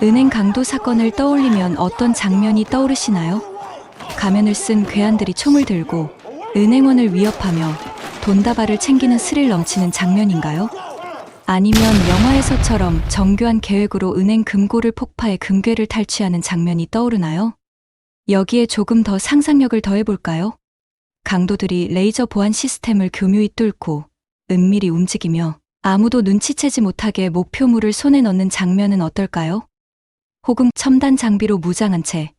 은행 강도 사건을 떠올리면 어떤 장면이 떠오르시나요? 가면을 쓴 괴한들이 총을 들고 은행원을 위협하며 돈다발을 챙기는 스릴 넘치는 장면인가요? 아니면 영화에서처럼 정교한 계획으로 은행 금고를 폭파해 금괴를 탈취하는 장면이 떠오르나요? 여기에 조금 더 상상력을 더해볼까요? 강도들이 레이저 보안 시스템을 교묘히 뚫고 은밀히 움직이며 아무도 눈치채지 못하게 목표물을 손에 넣는 장면은 어떨까요? 혹은 첨단 장비로 무장한 채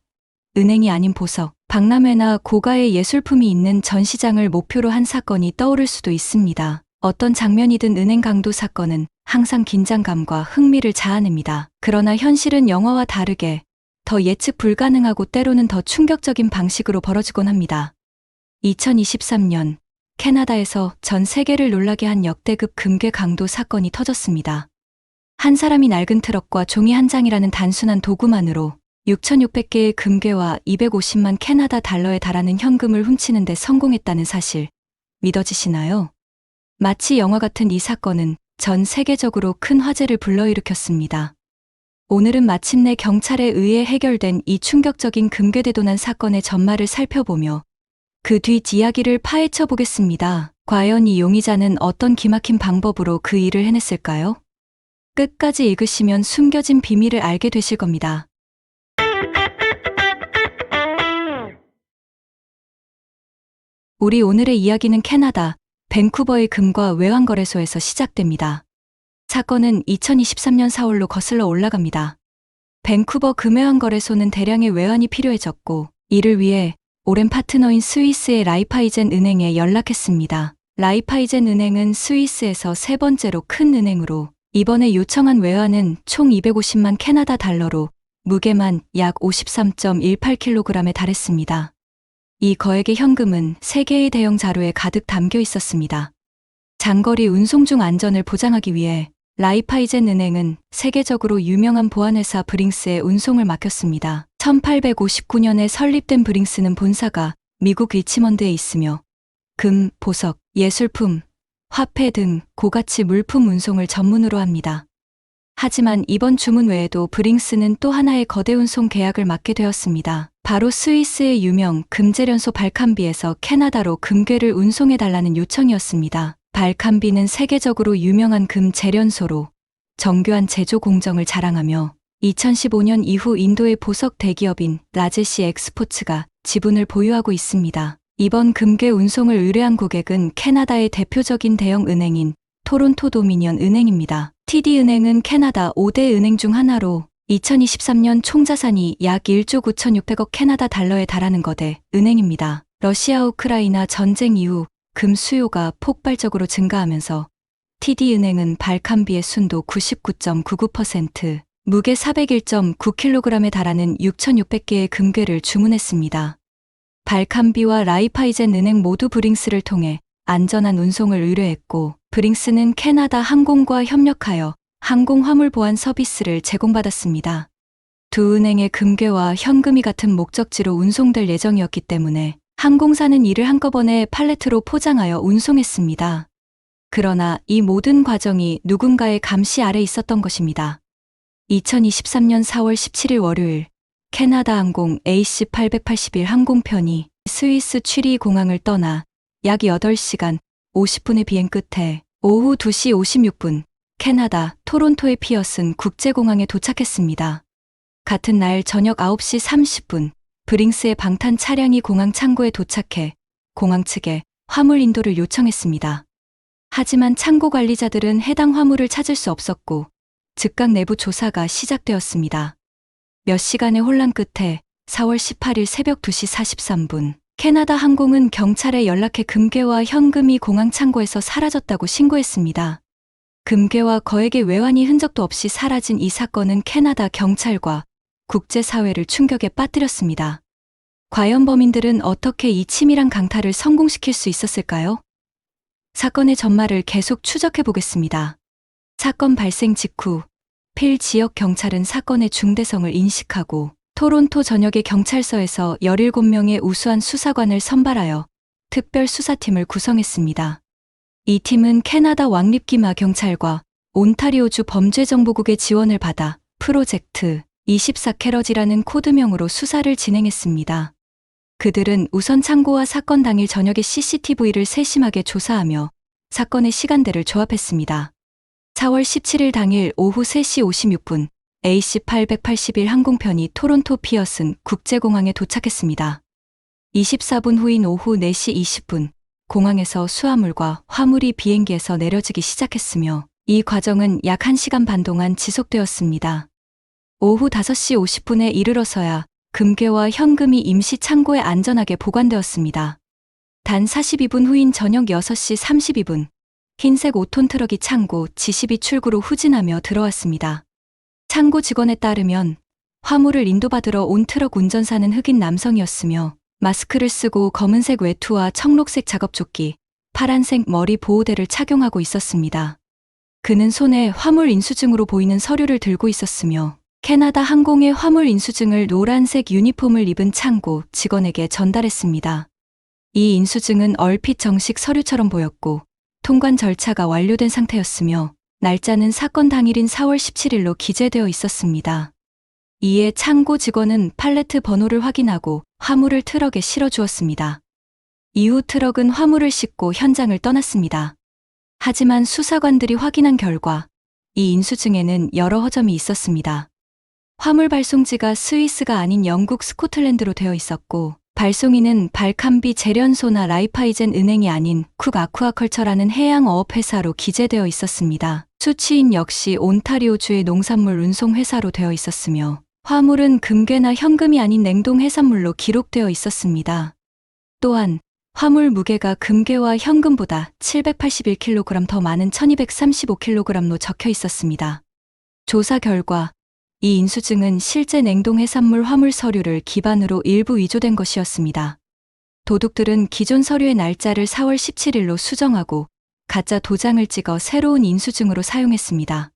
은행이 아닌 보석, 박람회나 고가의 예술품이 있는 전시장을 목표로 한 사건이 떠오를 수도 있습니다. 어떤 장면이든 은행 강도 사건은 항상 긴장감과 흥미를 자아냅니다. 그러나 현실은 영화와 다르게 더 예측 불가능하고 때로는 더 충격적인 방식으로 벌어지곤 합니다. 2023년 캐나다에서 전 세계를 놀라게 한 역대급 금괴 강도 사건이 터졌습니다. 한 사람이 낡은 트럭과 종이 한 장이라는 단순한 도구만으로 6,600개의 금괴와 250만 캐나다 달러에 달하는 현금을 훔치는 데 성공했다는 사실, 믿어지시나요? 마치 영화 같은 이 사건은 전 세계적으로 큰 화제를 불러일으켰습니다. 오늘은 마침내 경찰에 의해 해결된 이 충격적인 금괴대도난 사건의 전말을 살펴보며 그 뒷 이야기를 파헤쳐 보겠습니다. 과연 이 용의자는 어떤 기막힌 방법으로 그 일을 해냈을까요? 끝까지 읽으시면 숨겨진 비밀을 알게 되실 겁니다. 우리 오늘의 이야기는 캐나다, 밴쿠버의 금과 외환거래소에서 시작됩니다. 사건은 2023년 4월로 거슬러 올라갑니다. 밴쿠버 금외환거래소는 대량의 외환이 필요해졌고 이를 위해 오랜 파트너인 스위스의 라이파이젠 은행에 연락했습니다. 라이파이젠 은행은 스위스에서 세 번째로 큰 은행으로 이번에 요청한 외환은 총 250만 캐나다 달러로 무게만 약 53.18kg에 달했습니다. 이 거액의 현금은 3개의 대형 자루에 가득 담겨 있었습니다. 장거리 운송 중 안전을 보장하기 위해 라이파이젠 은행은 세계적으로 유명한 보안회사 브링스에 운송을 맡겼습니다. 1859년에 설립된 브링스는 본사가 미국 리치먼드에 있으며 금, 보석, 예술품, 화폐 등 고가치 물품 운송을 전문으로 합니다. 하지만 이번 주문 외에도 브링스는 또 하나의 거대 운송 계약을 맡게 되었습니다. 바로 스위스의 유명 금재련소 발칸비에서 캐나다로 금괴를 운송해달라는 요청이었습니다. 발칸비는 세계적으로 유명한 금 재련소로 정교한 제조 공정을 자랑하며 2015년 이후 인도의 보석 대기업인 라제시 엑스포츠가 지분을 보유하고 있습니다. 이번 금괴 운송을 의뢰한 고객은 캐나다의 대표적인 대형 은행인 토론토 도미니언 은행입니다. TD은행은 캐나다 5대 은행 중 하나로 2023년 총자산이 약 1조 9,600억 캐나다 달러에 달하는 거대 은행입니다. 러시아 우크라이나 전쟁 이후 금 수요가 폭발적으로 증가하면서 TD은행은 발칸비의 순도 99.99%, 무게 401.9kg에 달하는 6,600개의 금괴를 주문했습니다. 발칸비와 라이파이젠 은행 모두 브링스를 통해 안전한 운송을 의뢰했고 브링스는 캐나다 항공과 협력하여 항공 화물 보안 서비스를 제공받았습니다. 두 은행의 금괴와 현금이 같은 목적지로 운송될 예정이었기 때문에 항공사는 이를 한꺼번에 팔레트로 포장하여 운송했습니다. 그러나 이 모든 과정이 누군가의 감시 아래 있었던 것입니다. 2023년 4월 17일 월요일 캐나다 항공 AC881 항공편이 스위스 취리 공항을 떠나 약 8시간 50분의 비행 끝에 오후 2시 56분 캐나다 토론토의 피어슨 국제공항에 도착했습니다. 같은 날 저녁 9시 30분 브링스의 방탄 차량이 공항 창고에 도착해 공항 측에 화물 인도를 요청했습니다. 하지만 창고 관리자들은 해당 화물을 찾을 수 없었고 즉각 내부 조사가 시작되었습니다. 몇 시간의 혼란 끝에 4월 18일 새벽 2시 43분 캐나다 항공은 경찰에 연락해 금괴와 현금이 공항 창고에서 사라졌다고 신고했습니다. 금괴와 거액의 외환이 흔적도 없이 사라진 이 사건은 캐나다 경찰과 국제사회를 충격에 빠뜨렸습니다. 과연 범인들은 어떻게 이 치밀한 강탈을 성공시킬 수 있었을까요? 사건의 전말을 계속 추적해 보겠습니다. 사건 발생 직후 필 지역 경찰은 사건의 중대성을 인식하고 토론토 전역의 경찰서에서 17명의 우수한 수사관을 선발하여 특별 수사팀을 구성했습니다. 이 팀은 캐나다 왕립기마 경찰과 온타리오주 범죄정보국의 지원을 받아 프로젝트 24캐럿이라는 코드명으로 수사를 진행했습니다. 그들은 우선 창고와 사건 당일 저녁의 CCTV를 세심하게 조사하며 사건의 시간대를 조합했습니다. 4월 17일 당일 오후 3시 56분 AC-881 항공편이 토론토 피어슨 국제공항에 도착했습니다. 24분 후인 오후 4시 20분 공항에서 수화물과 화물이 비행기에서 내려지기 시작했으며 이 과정은 약 1시간 반 동안 지속되었습니다. 오후 5시 50분에 이르러서야 금괴와 현금이 임시 창고에 안전하게 보관되었습니다. 단 42분 후인 저녁 6시 32분 흰색 5톤 트럭이 창고 G12 출구로 후진하며 들어왔습니다. 창고 직원에 따르면 화물을 인도받으러 온 트럭 운전사는 흑인 남성이었으며 마스크를 쓰고 검은색 외투와 청록색 작업조끼, 파란색 머리 보호대를 착용하고 있었습니다. 그는 손에 화물 인수증으로 보이는 서류를 들고 있었으며 캐나다 항공의 화물 인수증을 노란색 유니폼을 입은 창고 직원에게 전달했습니다. 이 인수증은 얼핏 정식 서류처럼 보였고 통관 절차가 완료된 상태였으며 날짜는 사건 당일인 4월 17일로 기재되어 있었습니다. 이에 창고 직원은 팔레트 번호를 확인하고 화물을 트럭에 실어주었습니다. 이후 트럭은 화물을 싣고 현장을 떠났습니다. 하지만 수사관들이 확인한 결과 이 인수증에는 여러 허점이 있었습니다. 화물 발송지가 스위스가 아닌 영국 스코틀랜드로 되어 있었고 발송인은 발캄비 재련소나 라이파이젠 은행이 아닌 쿡 아쿠아컬처라는 해양어업 회사로 기재되어 있었습니다. 수취인 역시 온타리오주의 농산물 운송 회사로 되어 있었으며 화물은 금괴나 현금이 아닌 냉동 해산물로 기록되어 있었습니다. 또한 화물 무게가 금괴와 현금보다 781kg 더 많은 1235kg로 적혀 있었습니다. 조사 결과 이 인수증은 실제 냉동 해산물 화물 서류를 기반으로 일부 위조된 것이었습니다. 도둑들은 기존 서류의 날짜를 4월 17일로 수정하고 가짜 도장을 찍어 새로운 인수증으로 사용했습니다.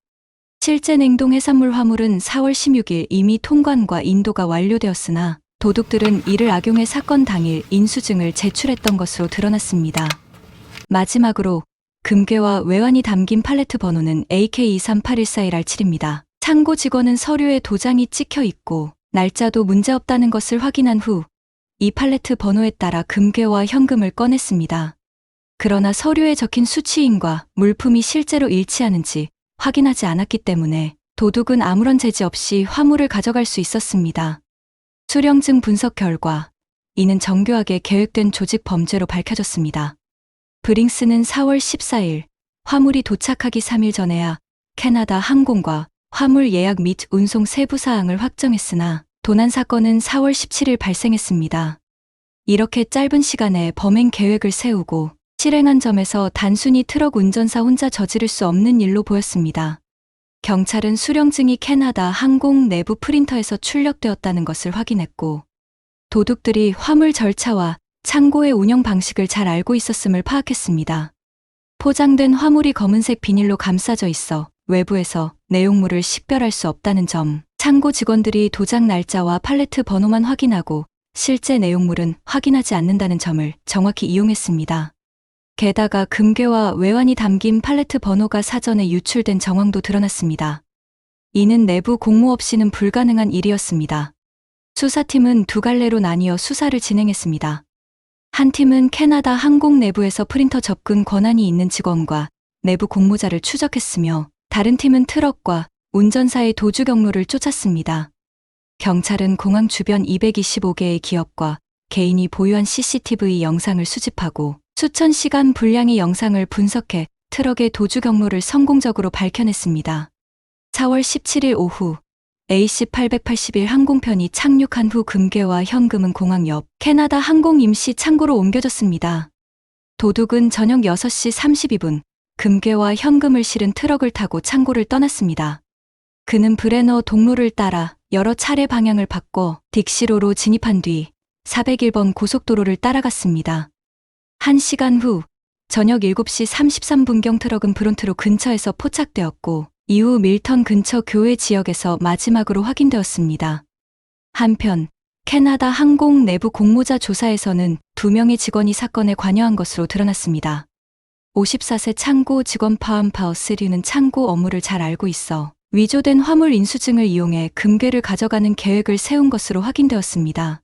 실제 냉동 해산물 화물은 4월 16일 이미 통관과 인도가 완료되었으나 도둑들은 이를 악용해 사건 당일 인수증을 제출했던 것으로 드러났습니다. 마지막으로 금괴와 외환이 담긴 팔레트 번호는 AK23814-1R7입니다. 창고 직원은 서류에 도장이 찍혀 있고 날짜도 문제없다는 것을 확인한 후 이 팔레트 번호에 따라 금괴와 현금을 꺼냈습니다. 그러나 서류에 적힌 수취인과 물품이 실제로 일치하는지 확인하지 않았기 때문에 도둑은 아무런 제지 없이 화물을 가져갈 수 있었습니다. 수령증 분석 결과 이는 정교하게 계획된 조직 범죄로 밝혀졌습니다. 브링스는 4월 14일 화물이 도착하기 3일 전에야 캐나다 항공과 화물 예약 및 운송 세부 사항을 확정했으나 도난 사건은 4월 17일 발생했습니다. 이렇게 짧은 시간에 범행 계획을 세우고 실행한 점에서 단순히 트럭 운전사 혼자 저지를 수 없는 일로 보였습니다. 경찰은 수령증이 캐나다 항공 내부 프린터에서 출력되었다는 것을 확인했고 도둑들이 화물 절차와 창고의 운영 방식을 잘 알고 있었음을 파악했습니다. 포장된 화물이 검은색 비닐로 감싸져 있어 외부에서 내용물을 식별할 수 없다는 점, 창고 직원들이 도장 날짜와 팔레트 번호만 확인하고 실제 내용물은 확인하지 않는다는 점을 정확히 이용했습니다. 게다가 금괴와 외환이 담긴 팔레트 번호가 사전에 유출된 정황도 드러났습니다. 이는 내부 공모 없이는 불가능한 일이었습니다. 수사팀은 두 갈래로 나뉘어 수사를 진행했습니다. 한 팀은 캐나다 항공 내부에서 프린터 접근 권한이 있는 직원과 내부 공모자를 추적했으며 다른 팀은 트럭과 운전사의 도주 경로를 쫓았습니다. 경찰은 공항 주변 225개의 기업과 개인이 보유한 CCTV 영상을 수집하고 수천 시간 분량의 영상을 분석해 트럭의 도주 경로를 성공적으로 밝혀냈습니다. 4월 17일 오후 AC-881 항공편이 착륙한 후 금괴와 현금은 공항 옆 캐나다 항공 임시 창고로 옮겨졌습니다. 도둑은 저녁 6시 32분 금괴와 현금을 실은 트럭을 타고 창고를 떠났습니다. 그는 브레너 동로를 따라 여러 차례 방향을 바꿔 딕시로로 진입한 뒤 401번 고속도로를 따라갔습니다. 1시간 후 저녁 7시 33분경 트럭은 브론트로 근처에서 포착되었고 이후 밀턴 근처 교외 지역에서 마지막으로 확인되었습니다. 한편 캐나다 항공 내부 공모자 조사에서는 2명의 직원이 사건에 관여한 것으로 드러났습니다. 54세 창고 직원 파암 파우스류는 창고 업무를 잘 알고 있어 위조된 화물 인수증을 이용해 금괴를 가져가는 계획을 세운 것으로 확인되었습니다.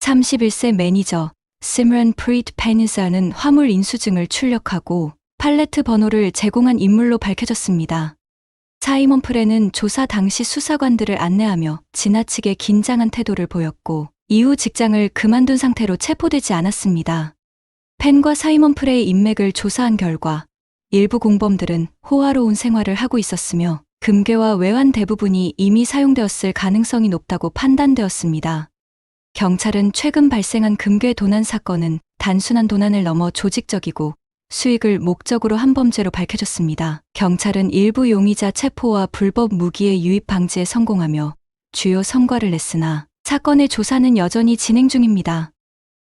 31세 매니저 시므런 프리드 페니스는 화물 인수증을 출력하고 팔레트 번호를 제공한 인물로 밝혀졌습니다. 사이먼 프레는 조사 당시 수사관들을 안내하며 지나치게 긴장한 태도를 보였고 이후 직장을 그만둔 상태로 체포되지 않았습니다. 펜과 사이먼 프레의 인맥을 조사한 결과 일부 공범들은 호화로운 생활을 하고 있었으며 금괴와 외환 대부분이 이미 사용되었을 가능성이 높다고 판단되었습니다. 경찰은 최근 발생한 금괴 도난 사건은 단순한 도난을 넘어 조직적이고 수익을 목적으로 한 범죄로 밝혀졌습니다. 경찰은 일부 용의자 체포와 불법 무기의 유입 방지에 성공하며 주요 성과를 냈으나 사건의 조사는 여전히 진행 중입니다.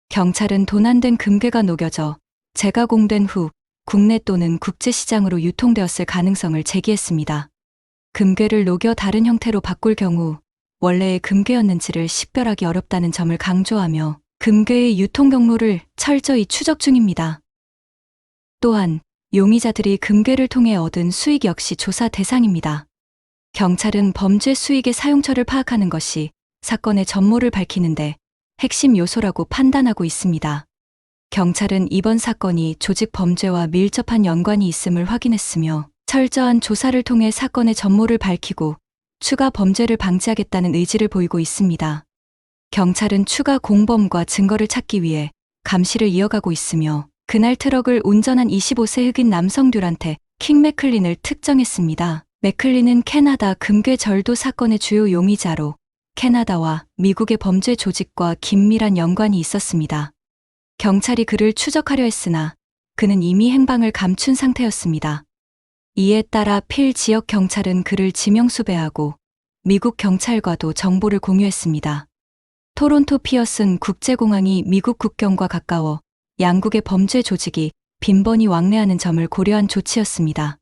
경찰은 도난된 금괴가 녹여져 재가공된 후 국내 또는 국제시장으로 유통되었을 가능성을 제기했습니다. 금괴를 녹여 다른 형태로 바꿀 경우 원래의 금괴였는지를 식별하기 어렵다는 점을 강조하며 금괴의 유통 경로를 철저히 추적 중입니다. 또한 용의자들이 금괴를 통해 얻은 수익 역시 조사 대상입니다. 경찰은 범죄 수익의 사용처를 파악하는 것이 사건의 전모를 밝히는데 핵심 요소라고 판단하고 있습니다. 경찰은 이번 사건이 조직 범죄와 밀접한 연관이 있음을 확인했으며 철저한 조사를 통해 사건의 전모를 밝히고 추가 범죄를 방지하겠다는 의지를 보이고 있습니다. 경찰은 추가 공범과 증거를 찾기 위해 감시를 이어가고 있으며 그날 트럭을 운전한 25세 흑인 남성 듀란테 킹 맥클린을 특정했습니다. 맥클린은 캐나다 금괴 절도 사건의 주요 용의자로 캐나다와 미국의 범죄 조직과 긴밀한 연관이 있었습니다. 경찰이 그를 추적하려 했으나 그는 이미 행방을 감춘 상태였습니다. 이에 따라 필 지역 경찰은 그를 지명수배하고 미국 경찰과도 정보를 공유했습니다. 토론토 피어슨 국제공항이 미국 국경과 가까워 양국의 범죄 조직이 빈번히 왕래하는 점을 고려한 조치였습니다.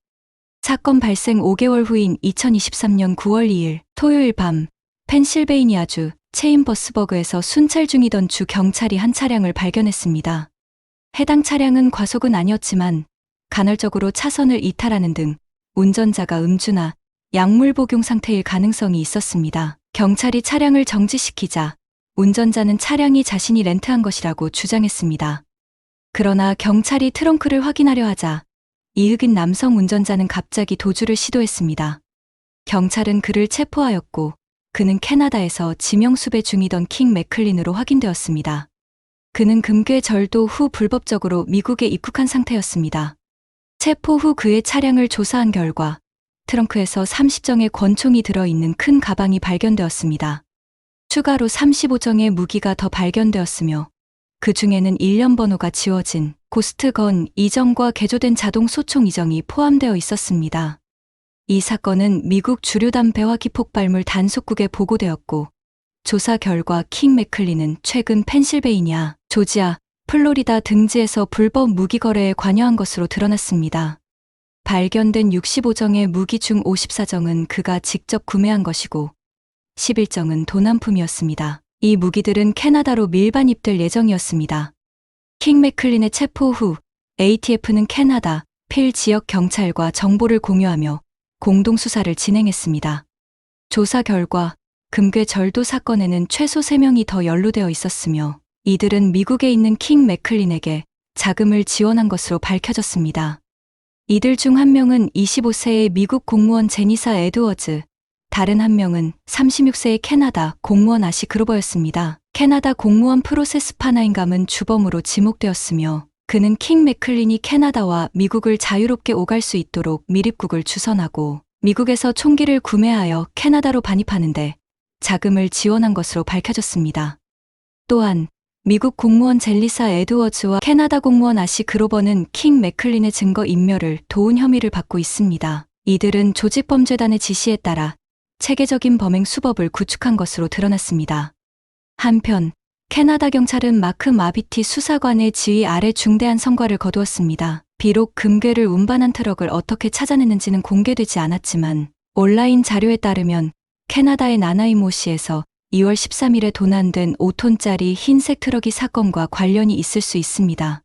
사건 발생 5개월 후인 2023년 9월 2일 토요일 밤 펜실베이니아주 체인버스버그에서 순찰 중이던 주 경찰이 한 차량을 발견했습니다. 해당 차량은 과속은 아니었지만 간헐적으로 차선을 이탈하는 등 운전자가 음주나 약물 복용 상태일 가능성이 있었습니다. 경찰이 차량을 정지시키자 운전자는 차량이 자신이 렌트한 것이라고 주장했습니다. 그러나 경찰이 트렁크를 확인하려 하자 이 흑인 남성 운전자는 갑자기 도주를 시도했습니다. 경찰은 그를 체포하였고 그는 캐나다에서 지명수배 중이던 킹 맥클린으로 확인되었습니다. 그는 금괴 절도 후 불법적으로 미국에 입국한 상태였습니다. 체포 후 그의 차량을 조사한 결과 트렁크에서 30정의 권총이 들어있는 큰 가방이 발견되었습니다. 추가로 35정의 무기가 더 발견되었으며 그 중에는 1년 번호가 지워진 고스트건 2정과 개조된 자동 소총 2정이 포함되어 있었습니다. 이 사건은 미국 주류단 배화기 폭발물 단속국에 보고되었고 조사 결과 킹 맥클린은 최근 펜실베이니아, 조지아, 플로리다 등지에서 불법 무기 거래에 관여한 것으로 드러났습니다. 발견된 65정의 무기 중 54정은 그가 직접 구매한 것이고 11정은 도난품이었습니다. 이 무기들은 캐나다로 밀반 입될 예정이었습니다. 킹 맥클린의 체포 후 ATF는 캐나다, 필 지역 경찰과 정보를 공유하며 공동 수사를 진행했습니다. 조사 결과 금괴 절도 사건에는 최소 3명이 더 연루되어 있었으며 이들은 미국에 있는 킹 맥클린에게 자금을 지원한 것으로 밝혀졌습니다. 이들 중 한 명은 25세의 미국 공무원 제니사 에드워즈, 다른 한 명은 36세의 캐나다 공무원 아시 그로버였습니다. 캐나다 공무원 프로세스 파나인감은 주범으로 지목되었으며 그는 킹 맥클린이 캐나다와 미국을 자유롭게 오갈 수 있도록 밀입국을 주선하고 미국에서 총기를 구매하여 캐나다로 반입하는데 자금을 지원한 것으로 밝혀졌습니다. 또한 미국 공무원 젤리사 에드워즈와 캐나다 공무원 아시 그로버는 킹 맥클린의 증거 인멸을 도운 혐의를 받고 있습니다. 이들은 조직범죄단의 지시에 따라 체계적인 범행 수법을 구축한 것으로 드러났습니다. 한편 캐나다 경찰은 마크 마비티 수사관의 지휘 아래 중대한 성과를 거두었습니다. 비록 금괴를 운반한 트럭을 어떻게 찾아냈는지는 공개되지 않았지만 온라인 자료에 따르면 캐나다의 나나이모시에서 2월 13일에 도난된 5톤짜리 흰색 트럭이 사건과 관련이 있을 수 있습니다.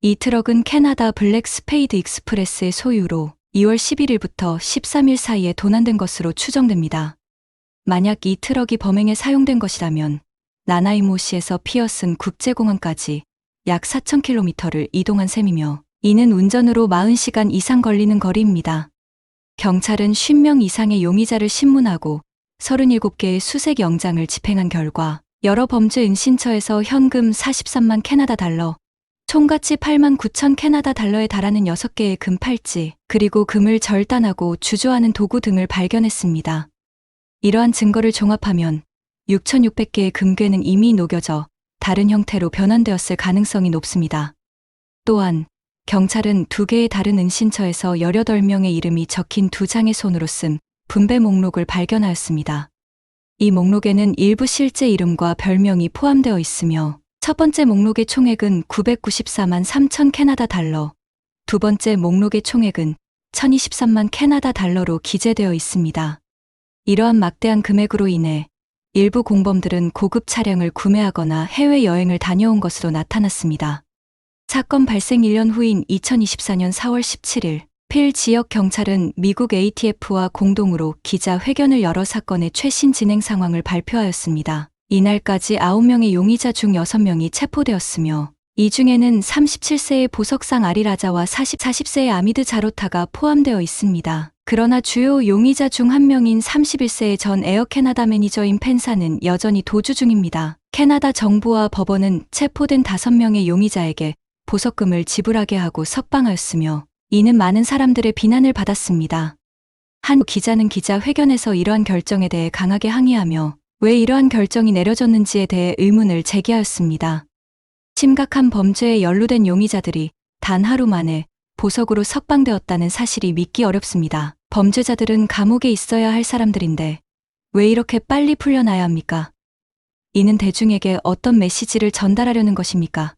이 트럭은 캐나다 블랙 스페이드 익스프레스의 소유로 2월 11일부터 13일 사이에 도난된 것으로 추정됩니다. 만약 이 트럭이 범행에 사용된 것이라면 나나이모시에서 피어슨 국제공항까지 약 4,000km를 이동한 셈이며 이는 운전으로 40시간 이상 걸리는 거리입니다. 경찰은 50명 이상의 용의자를 신문하고 37개의 수색 영장을 집행한 결과 여러 범죄 은신처에서 현금 43만 캐나다 달러, 총가치 8만 9천 캐나다 달러에 달하는 6개의 금 팔찌, 그리고 금을 절단하고 주조하는 도구 등을 발견했습니다. 이러한 증거를 종합하면 6,600개의 금괴는 이미 녹여져 다른 형태로 변환되었을 가능성이 높습니다. 또한 경찰은 2개의 다른 은신처에서 18명의 이름이 적힌 2장의 손으로 쓴 분배 목록을 발견하였습니다. 이 목록에는 일부 실제 이름과 별명이 포함되어 있으며 첫 번째 목록의 총액은 994만 3천 캐나다 달러, 두 번째 목록의 총액은 1,023만 캐나다 달러로 기재되어 있습니다. 이러한 막대한 금액으로 인해 일부 공범들은 고급 차량을 구매하거나 해외여행을 다녀온 것으로 나타났습니다. 사건 발생 1년 후인 2024년 4월 17일, 필 지역 경찰은 미국 ATF와 공동으로 기자회견을 열어 사건의 최신 진행 상황을 발표하였습니다. 이날까지 9명의 용의자 중 6명이 체포되었으며 이 중에는 37세의 보석상 아리라자와 40세의 아미드 자로타가 포함되어 있습니다. 그러나 주요 용의자 중 한 명인 31세의 전 에어 캐나다 매니저인 펜사는 여전히 도주 중입니다. 캐나다 정부와 법원은 체포된 5명의 용의자에게 보석금을 지불하게 하고 석방하였으며 이는 많은 사람들의 비난을 받았습니다. 한 기자는 기자회견에서 이러한 결정에 대해 강하게 항의하며 왜 이러한 결정이 내려졌는지에 대해 의문을 제기하였습니다. 심각한 범죄에 연루된 용의자들이 단 하루 만에 보석으로 석방되었다는 사실이 믿기 어렵습니다. 범죄자들은 감옥에 있어야 할 사람들인데 왜 이렇게 빨리 풀려나야 합니까? 이는 대중에게 어떤 메시지를 전달하려는 것입니까?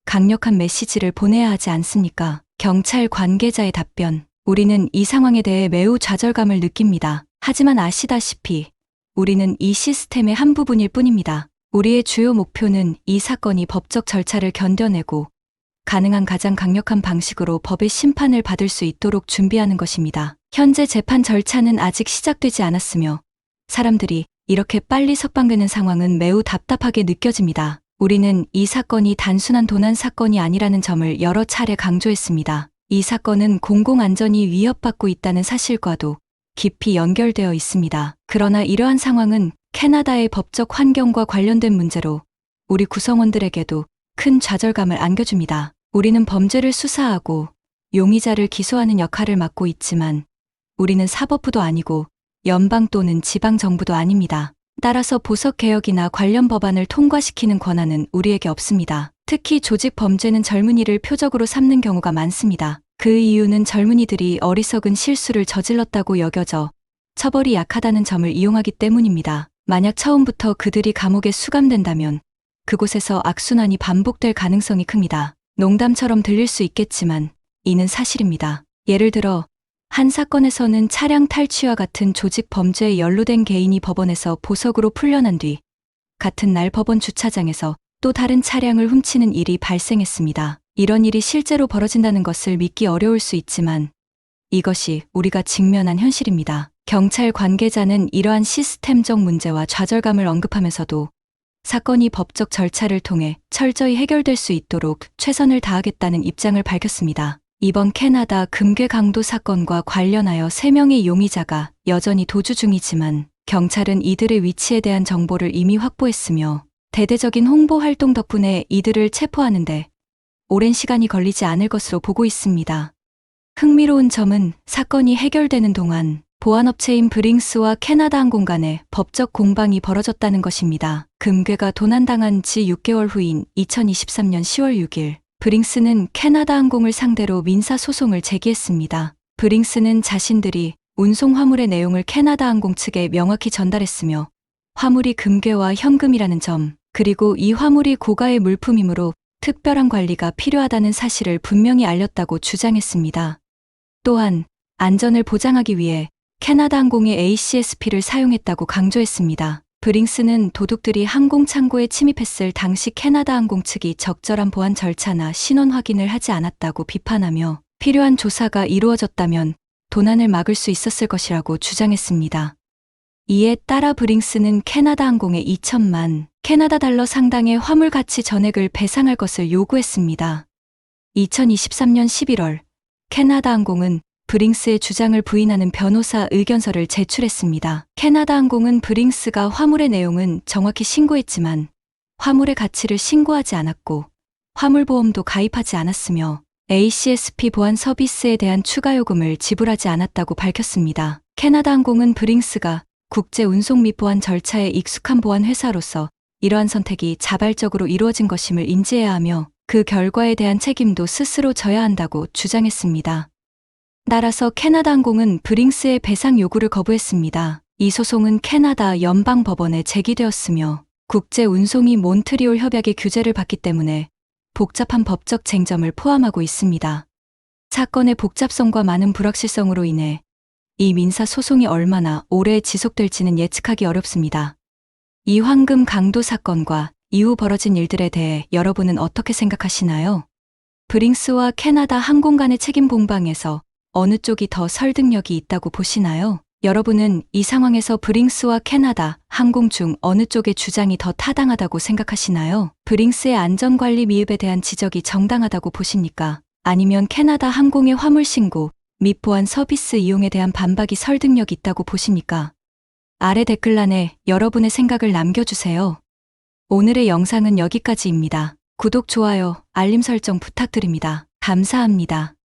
강력한 메시지를 보내야 하지 않습니까? 경찰 관계자의 답변. 우리는 이 상황에 대해 매우 좌절감을 느낍니다. 하지만 아시다시피 우리는 이 시스템의 한 부분일 뿐입니다. 우리의 주요 목표는 이 사건이 법적 절차를 견뎌내고 가능한 가장 강력한 방식으로 법의 심판을 받을 수 있도록 준비하는 것입니다. 현재 재판 절차는 아직 시작되지 않았으며 사람들이 이렇게 빨리 석방되는 상황은 매우 답답하게 느껴집니다. 우리는 이 사건이 단순한 도난 사건이 아니라는 점을 여러 차례 강조했습니다. 이 사건은 공공안전이 위협받고 있다는 사실과도 깊이 연결되어 있습니다. 그러나 이러한 상황은 캐나다의 법적 환경과 관련된 문제로 우리 구성원들에게도 큰 좌절감을 안겨줍니다. 우리는 범죄를 수사하고 용의자를 기소하는 역할을 맡고 있지만 우리는 사법부도 아니고 연방 또는 지방 정부도 아닙니다. 따라서 보석개혁이나 관련 법안을 통과시키는 권한은 우리에게 없습니다. 특히 조직 범죄는 젊은이를 표적으로 삼는 경우가 많습니다. 그 이유는 젊은이들이 어리석은 실수를 저질렀다고 여겨져 처벌이 약하다는 점을 이용하기 때문입니다. 만약 처음부터 그들이 감옥에 수감된다면 그곳에서 악순환이 반복될 가능성이 큽니다. 농담처럼 들릴 수 있겠지만 이는 사실입니다. 예를 들어 한 사건에서는 차량 탈취와 같은 조직 범죄에 연루된 개인이 법원에서 보석으로 풀려난 뒤 같은 날 법원 주차장에서 또 다른 차량을 훔치는 일이 발생했습니다. 이런 일이 실제로 벌어진다는 것을 믿기 어려울 수 있지만 이것이 우리가 직면한 현실입니다. 경찰 관계자는 이러한 시스템적 문제와 좌절감을 언급하면서도 사건이 법적 절차를 통해 철저히 해결될 수 있도록 최선을 다하겠다는 입장을 밝혔습니다. 이번 캐나다 금괴 강도 사건과 관련하여 3명의 용의자가 여전히 도주 중이지만 경찰은 이들의 위치에 대한 정보를 이미 확보했으며 대대적인 홍보 활동 덕분에 이들을 체포하는데 오랜 시간이 걸리지 않을 것으로 보고 있습니다. 흥미로운 점은 사건이 해결되는 동안 보안업체인 브링스와 캐나다 항공 간에 법적 공방이 벌어졌다는 것입니다. 금괴가 도난당한 지 6개월 후인 2023년 10월 6일 브링스는 캐나다 항공을 상대로 민사소송을 제기했습니다. 브링스는 자신들이 운송 화물의 내용을 캐나다 항공 측에 명확히 전달했으며 화물이 금괴와 현금이라는 점, 그리고 이 화물이 고가의 물품이므로 특별한 관리가 필요하다는 사실을 분명히 알렸다고 주장했습니다. 또한 안전을 보장하기 위해 캐나다 항공의 ACSP를 사용했다고 강조했습니다. 브링스는 도둑들이 항공 창고에 침입했을 당시 캐나다 항공 측이 적절한 보안 절차나 신원 확인을 하지 않았다고 비판하며 필요한 조사가 이루어졌다면 도난을 막을 수 있었을 것이라고 주장했습니다. 이에 따라 브링스는 캐나다 항공에 2천만 캐나다 달러 상당의 화물 가치 전액을 배상할 것을 요구했습니다. 2023년 11월 캐나다 항공은 브링스의 주장을 부인하는 변호사 의견서를 제출했습니다. 캐나다 항공은 브링스가 화물의 내용은 정확히 신고했지만 화물의 가치를 신고하지 않았고 화물보험도 가입하지 않았으며 ACSP 보안 서비스에 대한 추가 요금을 지불하지 않았다고 밝혔습니다. 캐나다 항공은 브링스가 국제 운송 및 보안 절차에 익숙한 보안 회사로서 이러한 선택이 자발적으로 이루어진 것임을 인지해야 하며 그 결과에 대한 책임도 스스로 져야 한다고 주장했습니다. 따라서 캐나다 항공은 브링스의 배상 요구를 거부했습니다. 이 소송은 캐나다 연방법원에 제기되었으며 국제 운송이 몬트리올 협약의 규제를 받기 때문에 복잡한 법적 쟁점을 포함하고 있습니다. 사건의 복잡성과 많은 불확실성으로 인해 이 민사 소송이 얼마나 오래 지속될지는 예측하기 어렵습니다. 이 황금 강도 사건과 이후 벌어진 일들에 대해 여러분은 어떻게 생각하시나요? 브링스와 캐나다 항공 간의 책임 공방에서 어느 쪽이 더 설득력이 있다고 보시나요? 여러분은 이 상황에서 브링스와 캐나다 항공 중 어느 쪽의 주장이 더 타당하다고 생각하시나요? 브링스의 안전관리 미흡에 대한 지적이 정당하다고 보십니까? 아니면 캐나다 항공의 화물 신고 및 보안 서비스 이용에 대한 반박이 설득력 있다고 보십니까? 아래 댓글란에 여러분의 생각을 남겨주세요. 오늘의 영상은 여기까지입니다. 구독, 좋아요, 알림 설정 부탁드립니다. 감사합니다.